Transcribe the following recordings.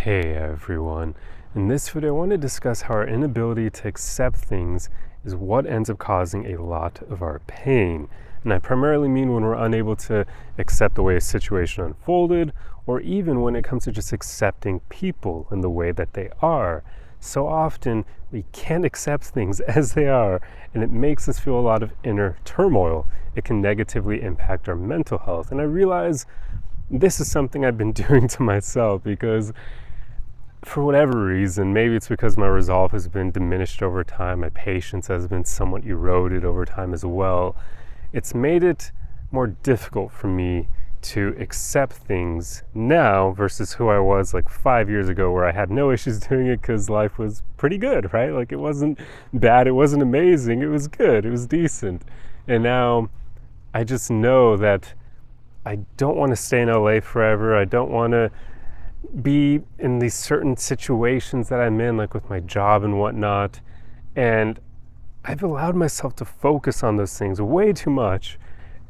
Hey everyone. In this video, I want to discuss how our inability to accept things is what ends up causing a lot of our pain. And I primarily mean when we're unable to accept the way a situation unfolded, or even when it comes to just accepting people in the way that they are. So often we can't accept things as they are, and it makes us feel a lot of inner turmoil. It can negatively impact our mental health. And I realize this is something I've been doing to myself because for whatever reason, maybe it's because my resolve has been diminished over time, my patience has been somewhat eroded over time as well. It's made it more difficult for me to accept things now versus who I was like 5 years ago, where I had no issues doing it because life was pretty good, right? Like it wasn't bad, it wasn't amazing, it was good, it was decent. And now I just know that I don't want to stay in LA forever. I don't want to be in these certain situations that I'm in, like with my job and whatnot. And I've allowed myself to focus on those things way too much.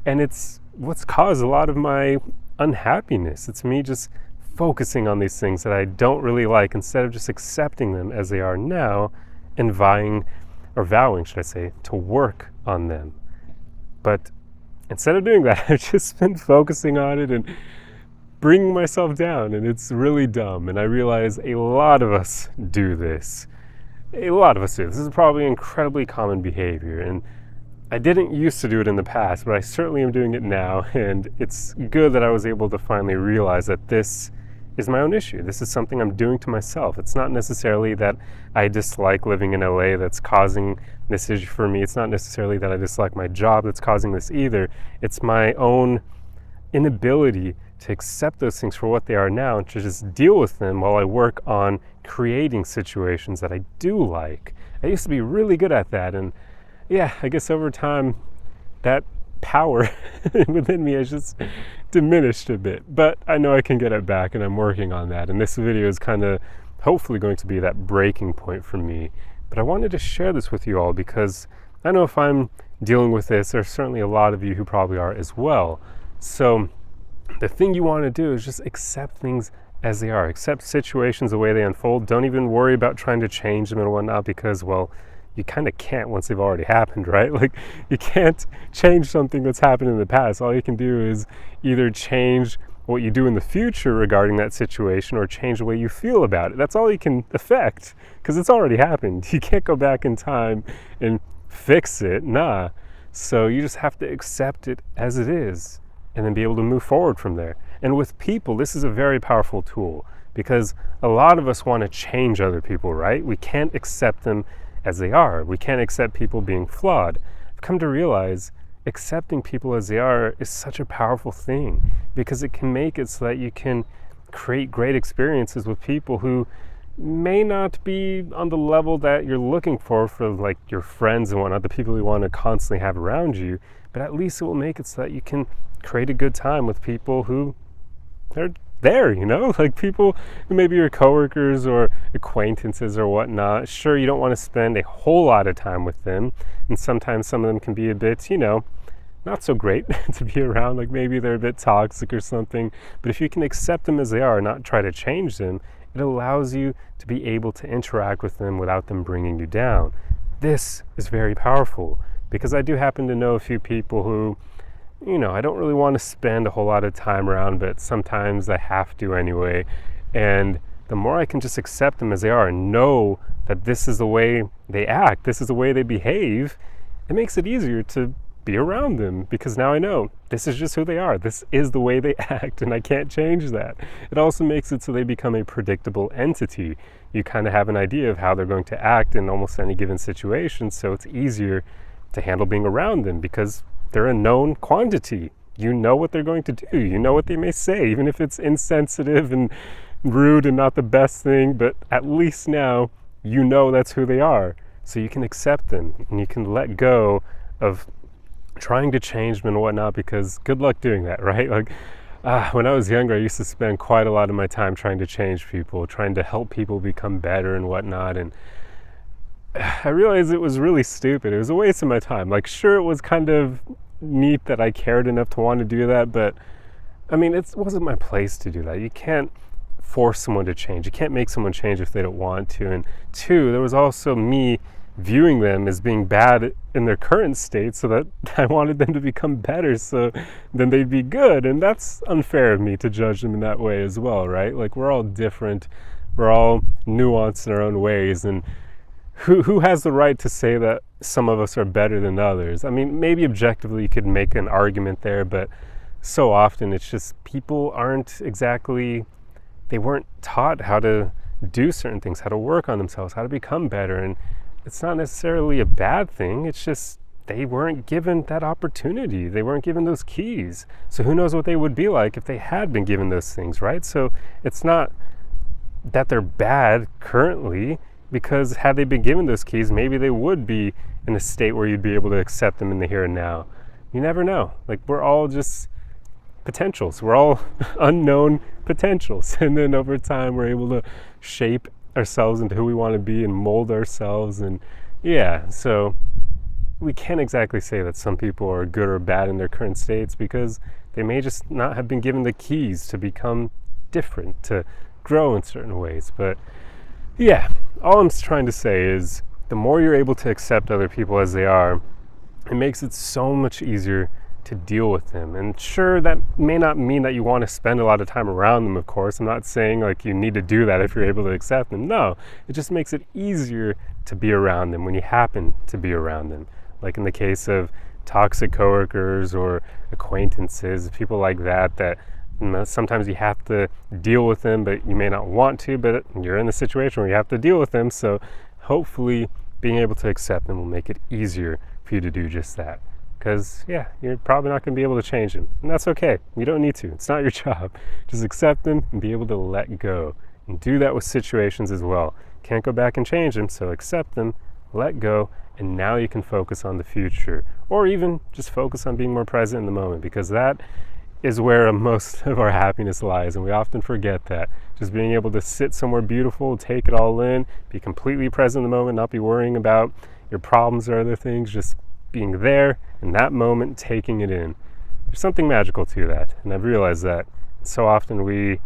And it's what's caused a lot of my unhappiness. It's me just focusing on these things that I don't really like instead of just accepting them as they are now and vowing, should I say, to work on them. But instead of doing that, I've just been focusing on it and bringing myself down, and it's really dumb. And I realize a lot of us do this. A lot of us do. This is probably incredibly common behavior, and I didn't used to do it in the past, but I certainly am doing it now, and it's good that I was able to finally realize that this is my own issue. This is something I'm doing to myself. It's not necessarily that I dislike living in LA that's causing this issue for me. It's not necessarily that I dislike my job that's causing this either. It's my own inability to accept those things for what they are now and to just deal with them while I work on creating situations that I do like. I used to be really good at that, and yeah, I guess over time that power within me has just diminished a bit, but I know I can get it back, and I'm working on that. And this video is kind of hopefully going to be that breaking point for me. But I wanted to share this with you all because I know if I'm dealing with this, there's certainly a lot of you who probably are as well. So the thing you want to do is just accept things as they are. Accept situations the way they unfold. Don't even worry about trying to change them and whatnot, because, well, you kind of can't once they've already happened, right? Like, you can't change something that's happened in the past. All you can do is either change what you do in the future regarding that situation or change the way you feel about it. That's all you can affect, because it's already happened. You can't go back in time and fix it. Nah. So you just have to accept it as it is and then be able to move forward from there. And with people, this is a very powerful tool, because a lot of us want to change other people, right? We can't accept them as they are. We can't accept people being flawed. I've come to realize accepting people as they are is such a powerful thing, because it can make it so that you can create great experiences with people who may not be on the level that you're looking for like your friends and whatnot, the people you want to constantly have around you, but at least it will make it so that you can create a good time with people who are there, like people who maybe your coworkers or acquaintances or whatnot. Sure, you don't want to spend a whole lot of time with them, and sometimes some of them can be a bit, not so great to be around, like maybe they're a bit toxic or something. But if you can accept them as they are and not try to change them, it allows you to be able to interact with them without them bringing you down. This is very powerful, because I do happen to know a few people who, I don't really want to spend a whole lot of time around, but sometimes I have to anyway. And the more I can just accept them as they are and know that this is the way they act, this is the way they behave, it makes it easier to be around them, because now I know this is just who they are. This is the way they act, and I can't change that. It also makes it so they become a predictable entity. You kind of have an idea of how they're going to act in almost any given situation, so it's easier to handle being around them because they're a known quantity. You know what they're going to do. You know what they may say, even if it's insensitive and rude and not the best thing, but at least now you know that's who they are. So you can accept them and you can let go of trying to change them and whatnot, because good luck doing that, right? Like when I was younger, I used to spend quite a lot of my time trying to change people, trying to help people become better and whatnot. And I realized it was really stupid. It was a waste of my time. Like, sure, it was kind of neat that I cared enough to want to do that, but I mean, it wasn't my place to do that. You can't force someone to change. You can't make someone change if they don't want to. And two, there was also me viewing them as being bad in their current state, so that I wanted them to become better so then they'd be good. And that's unfair of me to judge them in that way as well, right? Like, we're all different, we're all nuanced in our own ways, and who has the right to say that some of us are better than others? I mean, maybe objectively you could make an argument there, but so often it's just people aren't exactly, they weren't taught how to do certain things, how to work on themselves, how to become better. And it's not necessarily a bad thing, it's just they weren't given that opportunity. They weren't given those keys. So who knows what they would be like if they had been given those things, right? So it's not that they're bad currently, because had they been given those keys, maybe they would be in a state where you'd be able to accept them in the here and now. You never know. Like, we're all just potentials. We're all unknown potentials. And then over time, we're able to shape ourselves into who we want to be and mold ourselves. And yeah, so we can't exactly say that some people are good or bad in their current states, because they may just not have been given the keys to become different, to grow in certain ways. But yeah, all I'm trying to say is the more you're able to accept other people as they are, it makes it so much easier to deal with them. And sure, that may not mean that you want to spend a lot of time around them, of course. I'm not saying like you need to do that if you're able to accept them. No, it just makes it easier to be around them when you happen to be around them. Like in the case of toxic coworkers or acquaintances, people like that, that sometimes you have to deal with them, but you may not want to, but you're in the situation where you have to deal with them. So hopefully being able to accept them will make it easier for you to do just that. Because yeah, you're probably not going to be able to change them, and that's okay. You don't need to. It's not your job. Just accept them and be able to let go, and do that with situations as well. Can't go back and change them, so accept them, let go, and now you can focus on the future, or even just focus on being more present in the moment, because that is where most of our happiness lies, and we often forget that. Just being able to sit somewhere beautiful, take it all in, be completely present in the moment, not be worrying about your problems or other things, just being there in that moment, taking it in. There's something magical to that, and I've realized that so often we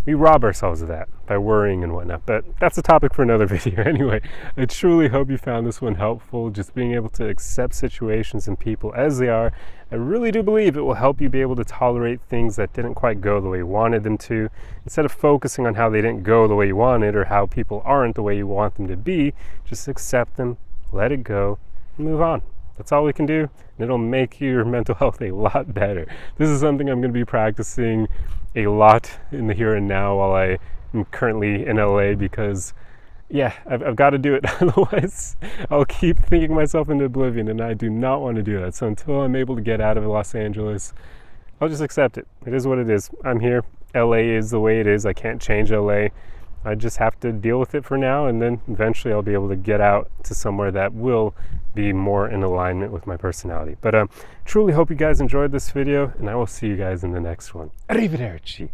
rob ourselves of that by worrying and whatnot. But that's a topic for another video. Anyway, I truly hope you found this one helpful, just being able to accept situations and people as they are. I really do believe it will help you be able to tolerate things that didn't quite go the way you wanted them to. Instead of focusing on how they didn't go the way you wanted, or how people aren't the way you want them to be, just accept them, let it go, and move on. That's all we can do, and it'll make your mental health a lot better. This is something I'm going to be practicing a lot in the here and now while I am currently in LA, because yeah, I've got to do it. Otherwise, I'll keep thinking myself into oblivion, and I do not want to do that. So until I'm able to get out of Los Angeles, I'll just accept it. It is what it is. I'm here. LA is the way it is. I can't change LA. I just have to deal with it for now, and then eventually I'll be able to get out to somewhere that will be more in alignment with my personality. But truly hope you guys enjoyed this video, and I will see you guys in the next one. Arrivederci.